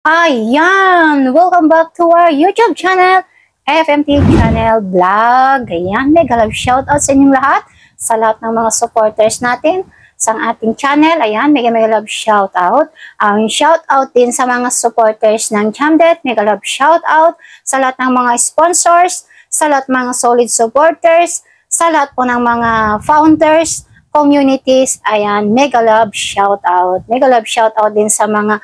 Ayan! Welcome back to our YouTube channel, FMT Channel Vlog. Ayan, mega love shoutout sa inyong lahat, sa lahat ng mga supporters natin sa ating channel. Ayan, mega love shoutout. Ang shoutout din sa mga supporters ng Chamdet, mega love shoutout sa lahat ng mga sponsors, sa lahat ng mga solid supporters, sa lahat po ng mga founders, communities. Ayan, mega love shoutout. Mega love shoutout din sa mga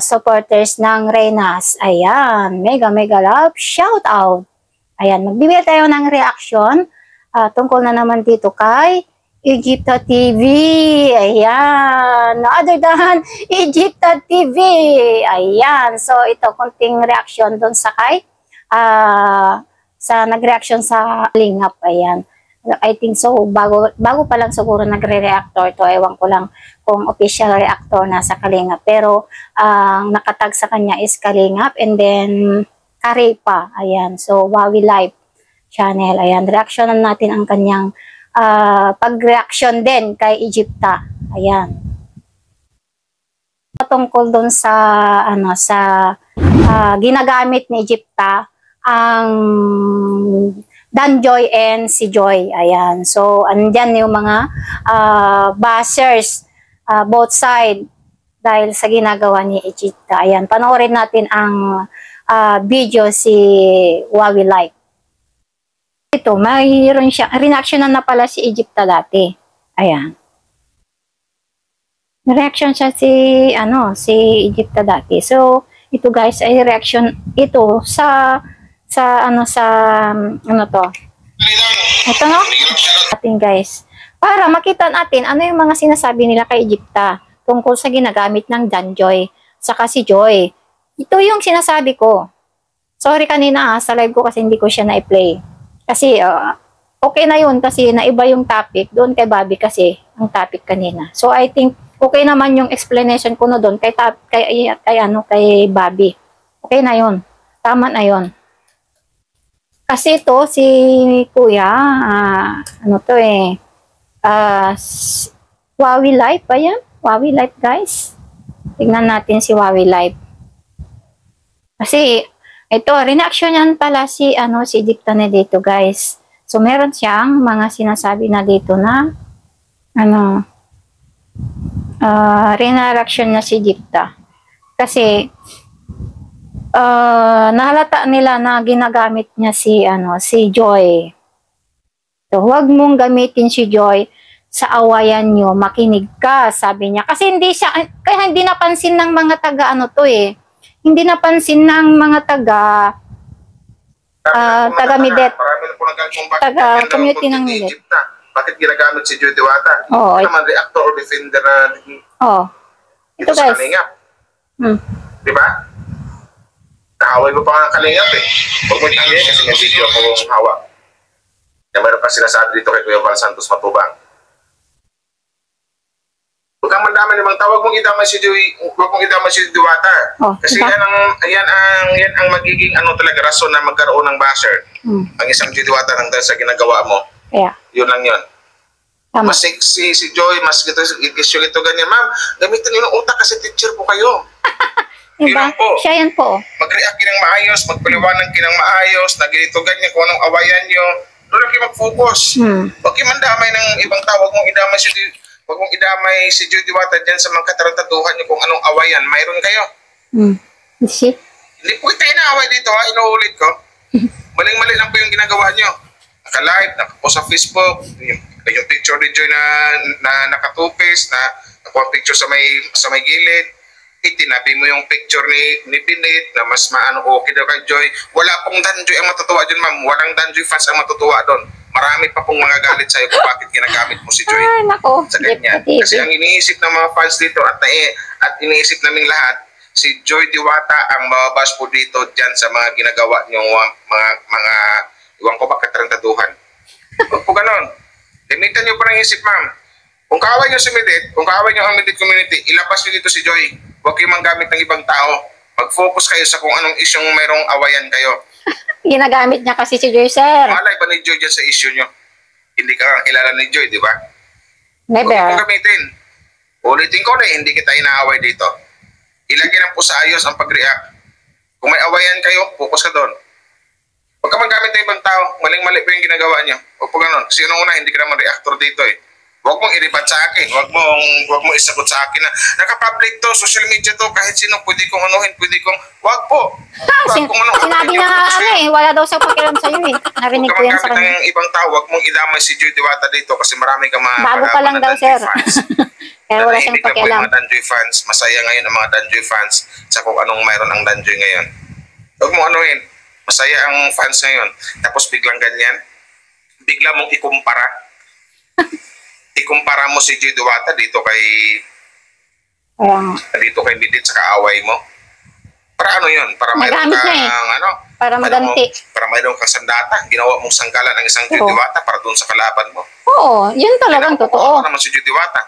supporters ng Reynas. Ayan, mega love shoutout. Ayan, magbibigay tayo ng reaction tungkol na naman dito kay Egypta TV. Ayan, no other than Egypta TV. Ayan, so ito, konting reaction doon sa kay sa nag-reaction sa Kalingap. Ayan. I think so, bago pa lang siguro nagre-reactor to, ewan ko lang kung official reactor na sa Kalingap. Pero, ang nakatag sa kanya is Kalingap and then Karepa. Ayan, so Wawi Live channel. Ayan, reactionan natin ang kanyang pag-reaction din kay Egypta. Ayan. Tungkol doon sa, ginagamit ni Egypta ang Danjoy and si Joy. Ayan. So, andyan yung mga bashers, both side, dahil sa ginagawa ni Egypta. Ayan. Panoorin natin ang video si Wawi Live. Ito, mayroon siya. Reactionan na pala si Egypta dati. Ayan. Reaction siya si Egypta dati. So, ito guys ay reaction ito sa to. Ito no? Atin guys. Para makita natin ano yung mga sinasabi nila kay Egypta tungkol sa ginagamit ng Danjoy saka si Joy. Ito yung sinasabi ko. Sorry kanina sa live ko kasi hindi ko siya na-play. Kasi okay na yun kasi naiba yung topic doon kay Bobby kasi ang topic kanina. So I think okay naman yung explanation ko no doon kay Bobby. Okay na yun. Tama na yun. Kasi ito, si Kuya, Wawi Live ba yan? Wawi Live guys. Tignan natin si Wawi Live. Kasi, ito, reaction yan pala si Egypta na dito guys. So, meron siyang mga sinasabi na dito na, reaction na si Egypta. Kasi, nahalata nila na ginagamit niya si Joy. So, huwag mong gamitin si Joy sa awayan nyo, makinig ka, sabi niya. Kasi kaya hindi napansin ng mga taga hindi napansin ng mga taga Midet. Taga community ng Midet. Bakit ginagamit si Joy Diwata? Oh, naman reactor or defender na ito guys. Diba? Kaaway mo pa nga Kalingap eh. Huwag mo itangiyan kasi may video akong hawak. Na mayroon pa sinasabi dito kay Kuya Val Santos Matubang. Huwag kang mandaman ng mga tawag mong idamay si Joy, huwag mong idamay si Diwata. Kasi diba? yan ang magiging talaga rason na magkaroon ng basher. Ang isang Joy Diwata ng dahil sa ginagawa mo. Yeah. Yun lang yun. Tama. Mas sexy si Joy, mas ito ganyan. Ma'am, gamitin yung utak kasi teacher po kayo. Diba? Siya yan po. Mag-react kinang maayos, magpaliwanag kinang maayos, na ganito ganyan kung anong awayan nyo. Doon lang kayo mag-focus. Huwag kayo mandamay ng ibang tao. Huwag mong idamay si Joy Diwata dyan sa mga katarantaduhan nyo kung anong awayan. Mayroon kayo. Hindi po tayo na-away dito ha, inuulit ko. Maling-mali lang po yung ginagawa nyo. Naka-live, naka-post sa Facebook, yung picture ni Joy na nakatupis, na nakuha picture sa may gilid. Itinabi mo yung picture ni Binit na mas okay daw kay Joy. Wala pong Danjoy ang matutuwa dyan, ma'am. Walang Danjoy fans ang matutuwa doon. Marami pa pong mga galit sa'yo kung bakit ginagamit mo si Joy. Nako. Sa ganyan. Kasi ang iniisip ng mga fans dito at iniisip naming lahat, si Joy Diwata ang mababas po dito dyan sa mga ginagawa niyong mga iwan ko ba katarantaduhan. Huwag po ganon. Limitan niyo po ng isip, ma'am. Kung kaaway niyo si Midit, kung kaaway niyo ang Midit community, ilabas niyo dito si Joy. Huwag kayong manggamit ng ibang tao. Mag-focus kayo sa kung anong isyong mayroong awayan kayo. Ginagamit niya kasi si Joy, sir. Malay ba ni Joy dyan sa issue nyo? Hindi ka kilala ni Joy, di ba? Never. Huwag kong gamitin. Ulitin ko na, hindi kita inaaway dito. Ilagay lang po sa ayos ang pag-react. Kung may awayan kayo, focus ka doon. Huwag ka magamit ng ibang tao. Maling-mali po yung ginagawa niyo. Huwag po ganun. Kasi una, hindi ka naman reactor dito eh. Huwag mong iribat sa akin. Huwag mong isagot sa akin na naka-public to, social media to, kahit sino pwede kong anuhin, pwede kong... Huwag po. Sinabi niya nga wala daw sa pakialam sa'yo eh. Narinig ko yan sa kanya. Huwag ng ibang tao, huwag mong idamay si Joy Diwata dito kasi marami kang mga... Bago pa lang daw, sir. Kaya wala siyang pakialam. Mga Danjoy fans, masaya ngayon ang mga Danjoy fans sa kung anong mayroon ang Danjoy ngayon. Huwag mong anuhin. Masaya ang fans ngayon. Tapos biglang ganyan, bigla mong ikumpara. Ikumpara mo si Joy Diwata dito kay Midit sa kaaway mo. Para ano yun? Para mayroon kang para maganti. Para mayroon kang sandata. Ginawa mong sanggalan ng isang Joy Diwata para doon sa kalaban mo. Oo, yun talagang totoo. Ano naman si Joy Diwata?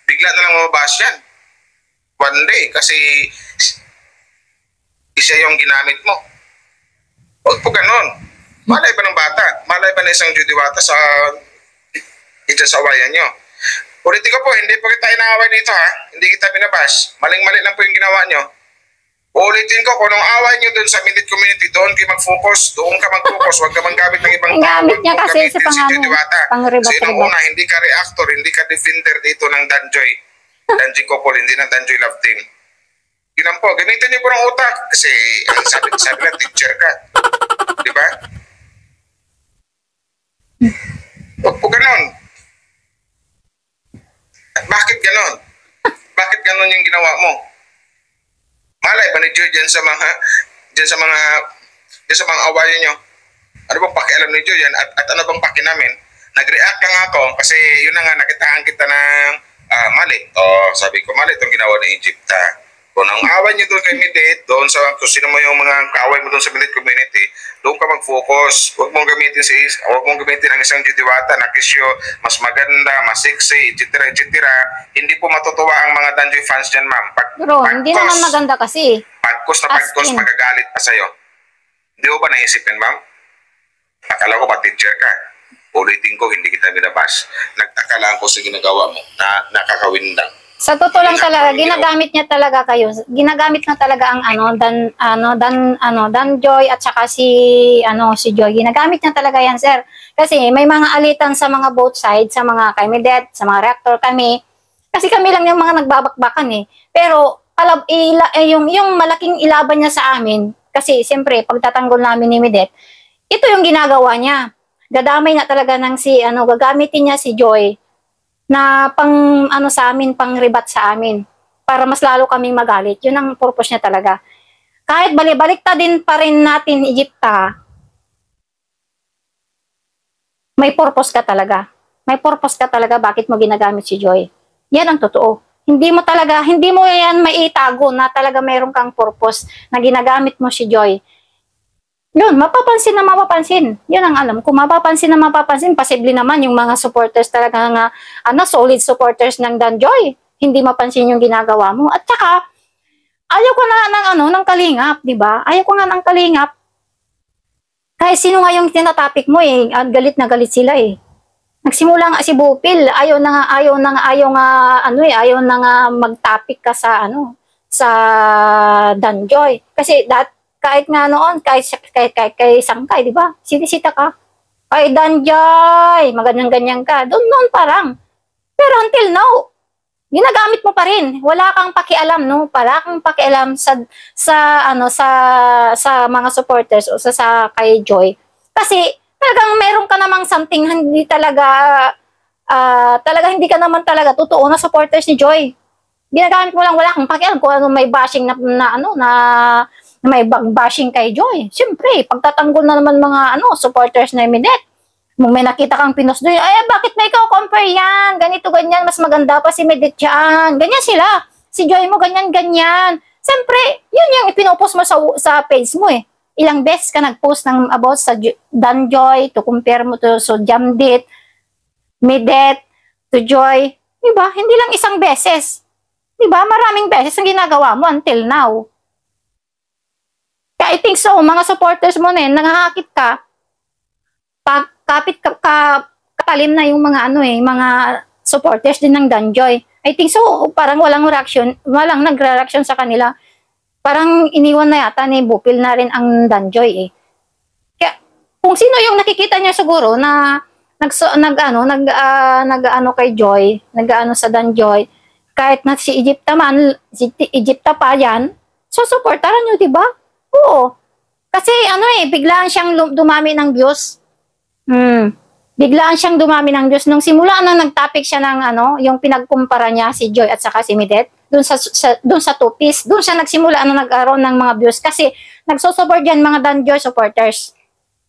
Bigla na lang mababas yan. One day, kasi isa yung ginamit mo. Huwag po ganun. Malay ba ng bata? Malay ba na isang Joy Diwata sa awayan nyo? Politiko po, hindi po kita inaaway dito ha. Hindi kita binabash. Maling-mali lang po yung ginawa nyo. Ulitin ko, kung anong away nyo doon sa Midit community, doon kayo mag-focus. Doon ka mag-focus. Huwag ka manggamit ng ibang tao. Gamit niya kasi sa pang-ribat-ribat. Kasi nung una, hindi ka reactor, hindi ka defender dito ng Danjoy. Danjoy Couple, hindi ng Danjoy Love Team. Yun lang po, gamitin niyo po ng utak. Kasi sabi lang, teacher ka. Di ba? Huwag po ganun. Bakit ganon? Bakit ganon yung ginawa mo? Malay ba ni Joy dyan sa mga awayan nyo? Ano bang pakialam ni Joy yan? At ano bang paki namin? Nag-react lang ako kasi yun na nga, nakitaan kita ng mali. Sabi ko, mali itong ginawa ni Egypta. Kung ang away nyo doon kay Midit, doon sa kung sino mo yung mga kaaway mo doon sa Midit community, doon ka mag-focus. Huwag mong gamitin ang isang Joy Diwata na kisyo, mas maganda, mas sexy, etc. Hindi po matutuwa ang mga Danjoy fans dyan, ma'am. Bro, hindi naman maganda kasi. Pagkos magagalit pa sa'yo. Hindi mo ba naisip yan, ma'am? Akala ko ba teacher ka? Ulitin ko, hindi kita binabash. Nagtaka ko sa ginagawa mo na nakakawindang. Sa totoo lang talaga, ginagamit niya talaga kayo. Ginagamit na talaga ang Danjoy at saka si Joy. Ginagamit niya talaga yan, sir. Kasi may mga alitan sa mga both sides, sa mga kay Midit, sa mga reactor kami. Kasi kami lang yung mga nagbabakbakan eh. Pero yung malaking ilaban niya sa amin, kasi siyempre pagtatanggol namin ni Midit, ito yung ginagawa niya. Dadamay na talaga ng gagamitin niya si Joy na sa amin, pang ribat sa amin para mas lalo kaming magalit. Yun ang purpose niya talaga. Kahit balik-ta din pa rin natin Egypta, may purpose ka talaga. May purpose ka talaga bakit mo ginagamit si Joy. Yan ang totoo. Hindi mo yan maitago na talaga mayroon kang purpose na ginagamit mo si Joy. Yun, mapapansin na mapapansin. Yun ang alam ko. Mapapansin na mapapansin. Posible naman yung mga supporters talaga nga, solid supporters ng Danjoy. Hindi mapansin yung ginagawa mo. At saka, ayaw ko na ng kalingap, di ba? Ayaw ko nga ng kalingap. Kahit sino nga yung tinatapik mo eh, galit na galit sila eh. Nagsimula nga si Bupil, ayaw na nga magtapik ka sa Danjoy. Kasi kahit nga noon, kahit kay Sangkay, di ba? Sinisita ka. Ay, Danjoy, magandang-ganyan ka. Doon parang. Pero until now, ginagamit mo pa rin. Wala kang pakialam, no? Wala kang pakialam sa mga supporters o sa kay Joy. Kasi talagang meron ka namang something hindi talaga hindi ka naman talaga totoo na supporters ni Joy. Ginagamit mo lang, wala kang pakialam kung ano may bashing na may bashing kay Joy. Siyempre, pagtatanggol na naman mga supporters na Midit. Kung may nakita kang pinos doon, ay bakit may ikaw compare yan? Ganito, ganyan, mas maganda pa si Midit yan. Ganyan sila. Si Joy mo, ganyan, ganyan. Siyempre, yun yung ipinopost mo sa page mo eh. Ilang beses ka nag-post about sa Danjoy, to compare mo to so Jamdit, Midit, to Joy. Diba? Hindi lang isang beses. Diba? Maraming beses ang ginagawa mo until now. I think so, mga supporters mo na nangahakit ka, katalim na yung mga mga supporters din ng Danjoy. I think so, parang walang reaction, walang nagre-reaction sa kanila. Parang iniwan na yata ni Bupil na rin ang Danjoy eh. Kaya, kung sino yung nakikita niya siguro na nag-ano kay Joy, nag-ano sa Danjoy, kahit na si Egypta man, si Egypta pa yan, so supportaran nyo, diba? Oo. Kasi ano eh, biglaan siyang dumami ng views. Biglaan siyang dumami ng views. Nung simula na nag-topic siya ng ano, yung pinagkumpara niya si Joy at saka si Midet, dun sa two-piece, dun siya nagsimula na nag-aroon ng mga views kasi nagsusupport yan mga Danjoy supporters.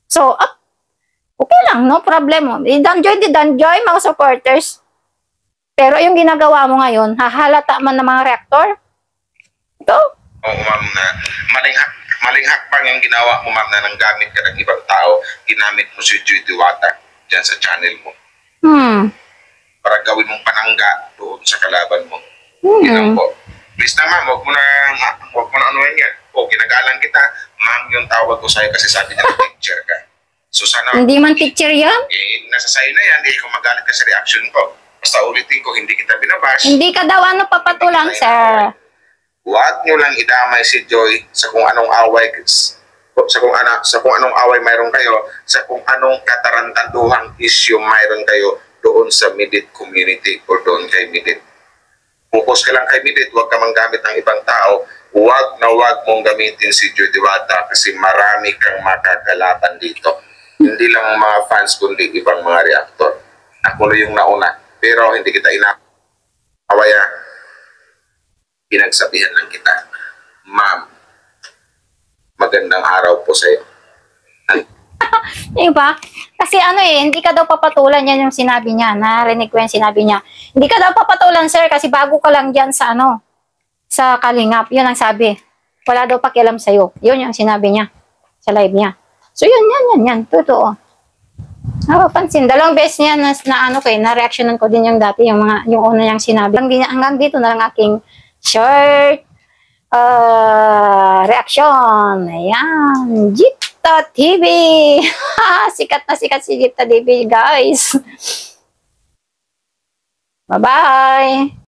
So, okay lang, no problem. Danjoy, mga supporters. Pero yung ginagawa mo ngayon, hahalata man ng mga reactor. Ito. Oo, ma'am, na maling hakbang yung ginawa mo, ma'am, na nanggamit ka ng ibang tao, ginamit mo si Joy Diwata dyan sa channel mo. Para gawin mong panangga doon sa kalaban mo. Yan po. Please na, ma'am, huwag mo na anuhin yan. O, ginagalang kita, ma'am, yung tawag ko sa'yo kasi sabi niya teacher ka. So sana... Hindi man teacher yan? Nasa sa'yo na yan, kung magalit ka sa reaction ko. Basta ulitin ko, hindi kita binabash. Hindi ka daw papatulan, sir. Huwag nyo lang idamay si Joy sa kung anong away mayroon kayo, sa kung anong katarantaduhang issue mayroon kayo doon sa Midit community or doon kay Midit. Focus ka lang kay Midit, huwag ka manggamit ng ibang tao. Huwag mong gamitin si Joy Diwata kasi marami kang makakalaban dito. Hindi lang mga fans kundi ibang mga reactor. Ako na yung nauna, pero hindi kita inawaya. Pinagsabihan lang kita, ma'am, magandang araw po sa iyo. Diba? Kasi ano eh, hindi ka daw papatulan, yan yung sinabi niya. Narinig ko yung sinabi niya. Hindi ka daw papatulan, sir, kasi bago ka lang dyan sa ano, sa Kalingap. Yun ang sabi. Wala daw pakialam sa'yo. Yun yung sinabi niya sa live niya. So yan. Totoo. Napapansin. Dalawang beses niya na ano ko eh, na-reactionan ko din yung dati, yung una niyang sinabi. Hanggang dito na lang aking short reaction. Ayan. Jipta TV. Sikat na sikat si Jipta TV, guys. Bye-bye.